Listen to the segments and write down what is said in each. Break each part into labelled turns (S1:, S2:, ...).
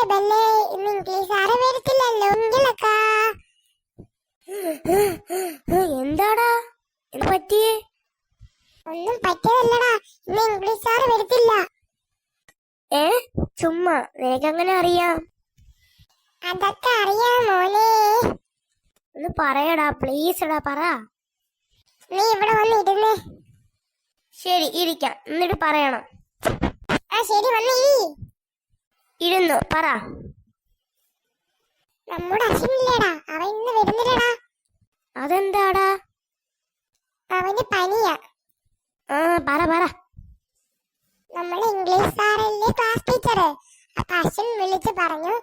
S1: ബെല്ലേ ഇന്ന് ഇംഗ്ലീഷ് ആരെ വരത്തില്ലല്ലോ എങ്കിലക്കാ.
S2: എന്താടാ എന്ത് പറ്റിയേ?
S1: ഒന്നും പറ്റിയതല്ലടാ, ഇന്ന് ഇംഗ്ലീഷ് ആരെ വരത്തില്ല.
S2: ഏ ചുമ്മാ, നിനക്കെങ്ങനെ അറിയാം?
S1: അതൊക്കെ അറിയാം മോനെ.
S2: ഒന്ന് പറയടാ, പ്ലീസ് എടാ പറ.
S1: നീ ഇവിടെ വന്ന് ഇരുന്നേ.
S2: ശരി ഇരിക്കാം, എന്നിട്ട് പറയണം.
S1: ആ ശരി വന്ന് ഇരി.
S2: ഇരുന്നു പറ.
S1: നമ്മുടെ അശ്വിനില്ലേടാ, അവൻ ഇന്ന് വരുന്നില്ലടാ.
S2: അതെന്താടാ?
S1: അവന് പനിയാ.
S2: ആ പറ പറ.
S1: നമ്മളെ ഇംഗ്ലീഷ് സാറല്ലേ ക്ലാസ് ടീച്ചർ. അപ്പൊ അശ്വിൻ വിളിച്ച് പറഞ്ഞു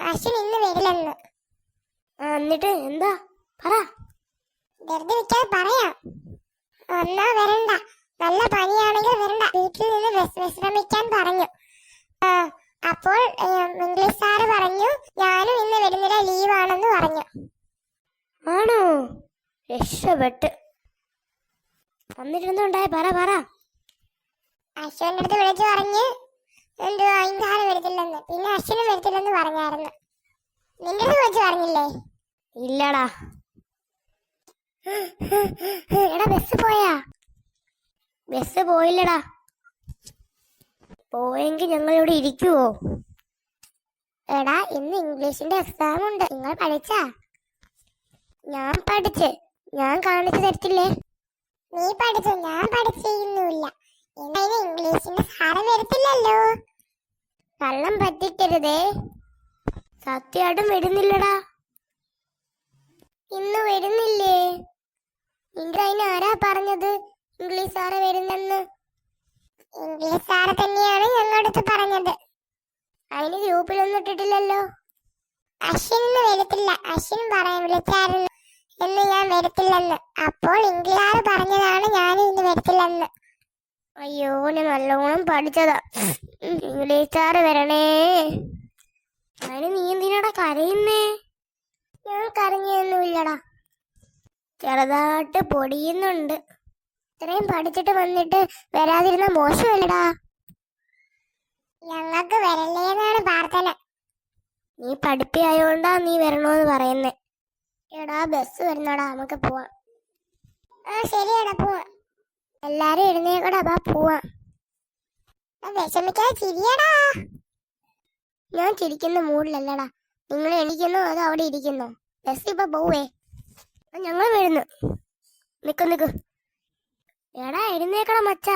S1: അശ്വിൻ ഇന്ന് വരില്ലെന്ന്.
S2: എന്നിട്ട് എന്താ പറ.
S1: വെറുതെ വെച്ചാൽ പറയാം. എന്നാ വരണ്ട, നല്ല പനിയാണെങ്കിൽ വരണ്ട, വീട്ടിൽ നിന്ന് വിശ്രമിക്കാൻ പറഞ്ഞു. അപ്പോൾ ഇംഗ്ലീഷ് സാറ് പറഞ്ഞു ഞാനും ഇന്ന് വരുന്നില്ല, ലീവാണെന്ന് പറഞ്ഞു.
S2: ആണോ? രക്ഷപ്പെട്ട്. എന്നിട്ടെന്തുണ്ടായി പറ പറ.
S1: അശ്വന്റെ അടുത്ത് വിളിച്ചു പറഞ്ഞ് എന്തുവാ ഇന്ന് വരത്തില്ലെന്ന്, പിന്നെ അശ്വനും വരത്തില്ലെന്ന് പറഞ്ഞായിരുന്നു. നിന്റെ അടുത്ത് വിളിച്ചു പറഞ്ഞില്ലേ?
S2: ഇല്ലടാ. എടാ ബസ് പോയാ? ബസ് പോയില്ലടാ. പോയെങ്കിൽ ഞങ്ങൾ ഇവിടെ ഇരിക്കുവോ?
S1: എടാ ഇന്ന് ഇംഗ്ലീഷിന്റെ എക്സാം ഉണ്ട്, നിങ്ങൾ പഠിച്ചാ?
S2: ഞാൻ പഠിച്ച്, ഞാൻ കാണിച്ചു തരത്തില്ലേ?
S1: നീ പഠിച്ചു, ഞാൻ പഠിച്ചിരുന്നില്ല. എന്തായാലും ഇംഗ്ലീഷിന്റെ സാറ് വരത്തില്ലല്ലോ.
S2: കള്ളം പറ്റിക്കരുതേ. സത്യമായിട്ടും വരുന്നില്ലടാ.
S1: ഇന്ന് വരുന്നില്ലേ?
S2: നിന്റെ അതിന് ആരാ പറഞ്ഞത് ഇംഗ്ലീഷ് സാറ് വരുന്നെന്ന്?
S1: ഇംഗ്ലീഷ് സാറ് തന്നെയാണ് ഞങ്ങളുടെ അടുത്ത് പറഞ്ഞത്.
S2: അതിന് ഗ്രൂപ്പിലൊന്നും ഇട്ടിട്ടില്ലല്ലോ.
S1: അശ്വിൻ ഇന്ന് വരത്തില്ല, അശ്വിൻ വിളിച്ചായിരുന്നു എന്ന് ഞാൻ വരത്തില്ലെന്ന്. അപ്പോൾ ഇംഗ്ലീഷ് പറഞ്ഞതാണ് ഞാനും ഇന്ന് വരത്തില്ലെന്ന്.
S2: അയ്യോ, ഞാൻ നല്ലോണം പഠിച്ചതാ. ഇംഗ്ലീഷ് സാറ് വരണേ. അതിന് നീ എന്തിനാടാ കരയുന്നേ?
S1: ഞാൻ കരഞ്ഞൊന്നുമില്ലടാ,
S2: ചെറുതായിട്ട് പൊടിയുന്നുണ്ട്. ഇത്രയും പഠിച്ചിട്ട് വന്നിട്ട് വരാതിരുന്ന മോശമല്ലടാ.
S1: ഞങ്ങൾക്ക് വരല്ലേന്നാണ് പ്രാർത്ഥന.
S2: നീ പഠിപ്പിയായോണ്ടാ നീ വരണോന്ന് പറയുന്നേ. എടാ ബസ് വരുന്നോടാ, നമുക്ക് പോവാം.
S1: ശരിയാടാ, പോവാം.
S2: എല്ലാരും എഴുന്നേക്കടാ, ബാ പോവാം.
S1: വിഷമിക്കാതെ ചിരിയടാ.
S2: ഞാൻ ചിരിക്കുന്ന മൂഡിലല്ലടാ. നിങ്ങൾ എണീക്കുന്നോ അതോ അവിടെ ഇരിക്കുന്നോ? ബസ് ഇപ്പൊ പോവേ. ഞങ്ങൾ വരുന്നു. നിക്ക്. എടാ എഴുന്നേക്കടാ മച്ചാ.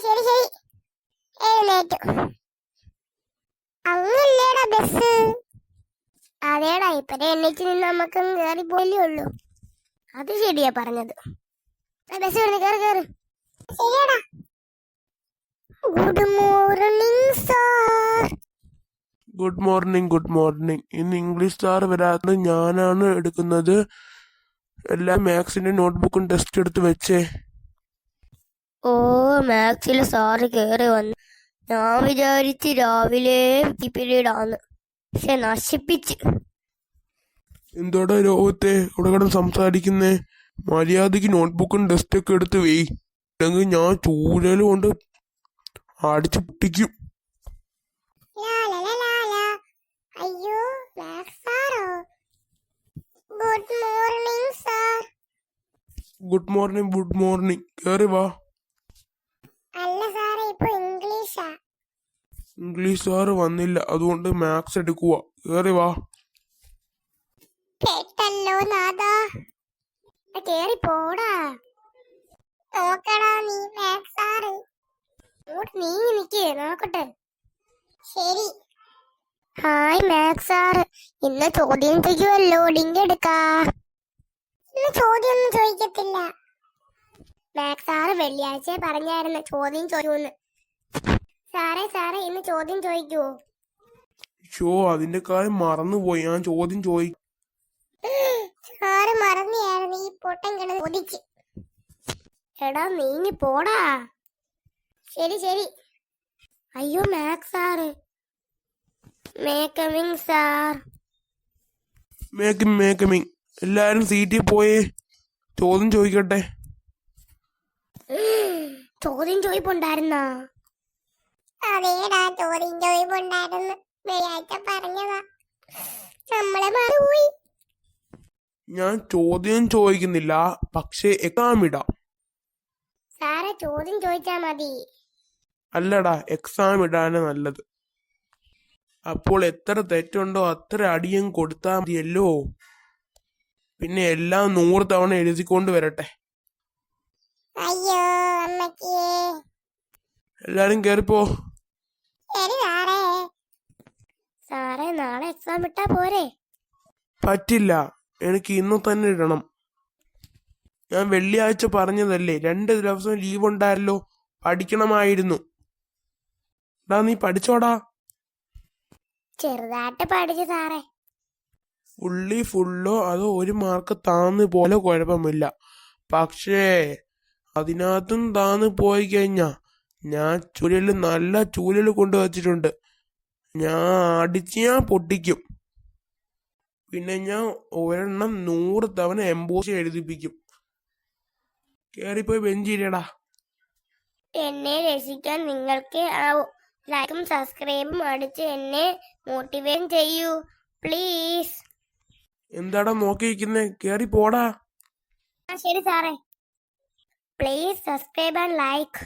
S1: ശരി ശരി, എഴുന്നേറ്റു. അങ്ങല്ലേടാ ബസ്?
S2: അതേടാ, ഇപ്പഴേ എണ്ണീച്ച് നിന്ന് നമുക്ക് കയറി പോയല്ലേ ഉള്ളൂ. അത് ശരിയാ പറഞ്ഞത്. ബസ് വരുന്നു, കേറ്.
S1: ശരിയാടാ. Good morning sir.
S3: Good morning. ഇന്ന് ഇംഗ്ലീഷ് സാർ വരാത്തത് ഞാനാണ് എടുക്കുന്നത്. എല്ലാ മാത്സിന്റെ നോട്ട്ബുക്കും ടെസ്റ്റ് എടുത്ത് വെച്ചേ.
S2: ഓ, മാത്സില് സാറ് കേറി വന്നു. ഞാൻ വിചാരിച്ച് രാവിലെ പീരീഡ് ആണ്, പക്ഷെ നശിപ്പിച്ച്.
S3: എന്തോടാ ലോകത്തെ ഇവിടെ കിടന്ന് സംസാരിക്കുന്നേ? മര്യാദക്ക് നോട്ട്ബുക്കും ടെസ്റ്റ് ഒക്കെ എടുത്ത് വെയ്, അല്ലെങ്കിൽ ഞാൻ ചൂരൽ കൊണ്ട് അടിച്ചു പൊട്ടിക്കും.
S1: അയ്യോ, സാറോ? Good morning sir.
S3: Good morning. കേറി വാ.
S1: അല്ല സാറേ, ഇപ്പൊ ഇംഗ്ലീഷാ.
S3: ഇംഗ്ലീഷ് സാറ് വന്നില്ല, അതുകൊണ്ട് മാത്സ് എടുക്കുക. കേറി വാ.
S1: കേട്ടല്ലോ നാദാ.
S2: കേറി പോടാ.
S1: നോക്കടാ നീ മാത്സ് സാറ്.
S2: നീങ്ങി നിക്കേ, നോക്കട്ടെ.
S1: ശരി.
S2: ഹായ് മാത്സ് സാറ്, ഇന്ന് ചോദ്യം ചെയ്യുമല്ലോ, ഡിങ്ക് എടുക്കാ.
S1: ഇന്ന് ചോദ്യമൊന്നും ചോദിക്കത്തില്ല.
S2: മാത്സ് സാറ് വെള്ളിയാഴ്ച പറഞ്ഞായിരുന്നു ചോദ്യം ചോദിക്കൂന്ന്. സാറേ ഇന്ന് ചോദ്യം ചോദിക്കുവോ?
S3: അതിന്റെ കാര്യം മറന്നുപോയി. ഞാൻ ചോദ്യം
S1: സാറ് മറന്നിയായിരുന്നു, ഈ പൊട്ടൻ കിടന്ന് ചോദിച്ച്.
S2: എടാ നീങ്ങി പോടാ. ശരി. അയ്യോ മാത്സ് സാറ്. മേക്കമിങ് സാർ.
S3: മേക്കമിങ്. എല്ലാരും സീറ്റിൽ പോയേ, ചോദ്യം ചോദിക്കട്ടെ.
S2: ചോദ്യം ചോദിപ്പുണ്ടായിരുന്നാ?
S1: അതേടാ, ചോദ്യം ചോദിപ്പുണ്ടായിരുന്നു. വെള്ളിയാഴ്ച പറഞ്ഞതാ, നമ്മളെ മറന്നുപോയി.
S3: ഞാൻ ചോദ്യം ചോദിക്കുന്നില്ല, പക്ഷേ എക്സാം ഇടാം.
S2: സാറേ ചോദ്യം ചോദിച്ചാ മതി.
S3: അല്ലടാ, എക്സാം ഇടാനാ നല്ലത്. അപ്പോൾ എത്ര തെറ്റുണ്ടോ അത്ര അടിയും കൊടുത്താൽ മതിയല്ലോ. പിന്നെ എല്ലാം 100 തവണ എഴുതിക്കൊണ്ട് വരട്ടെ.
S1: അയ്യോ അമ്മയ്ക്ക്.
S3: എല്ലാരും കേറിപ്പോ.
S1: ശരി സാറേ.
S2: സാറേ നാളെ എക്സാം ഇട്ടാ പോരെ?
S3: പറ്റില്ല, എനിക്ക് ഇന്ന് തന്നെ ഇടണം. ഞാൻ വെള്ളിയാഴ്ച പറഞ്ഞതല്ലേ, 2 ദിവസം ലീവ് ഉണ്ടായല്ലോ, പഠിക്കണമായിരുന്നു. നീ പഠിച്ചോടാ?
S2: ചെറുതായിട്ട് പഠിച്ചു സാറേ.
S3: ഫുള്ളോ അതോ 1 മാർക്ക് താന്ന് പോലെ കുഴപ്പമില്ല. പക്ഷേ അതിനകത്തും താന്ന് പോയി കഴിഞ്ഞാ ഞാൻ നല്ല ചൂരല് കൊണ്ടുവച്ചിട്ടുണ്ട്. ഞാൻ ഞാൻ പൊട്ടിക്കും. പിന്നെ ഞാൻ ഒരെണ്ണം 100 തവണ എംബോസ് എഴുതിപ്പിക്കും. കേറിപ്പോയി ബെഞ്ചിരിയടാ.
S2: എന്നെ രക്ഷിക്കാൻ നിങ്ങൾക്ക് ലൈക്കും സബ്സ്ക്രൈബും അടിച്ച് എന്നെ മോട്ടിവേറ്റ് ചെയ്യൂ പ്ലീസ്.
S3: എന്താടാ നോക്കിയിരിക്കുന്നേ? കേറി പോടാ.
S2: ശരി സാറേ. Please subscribe and like.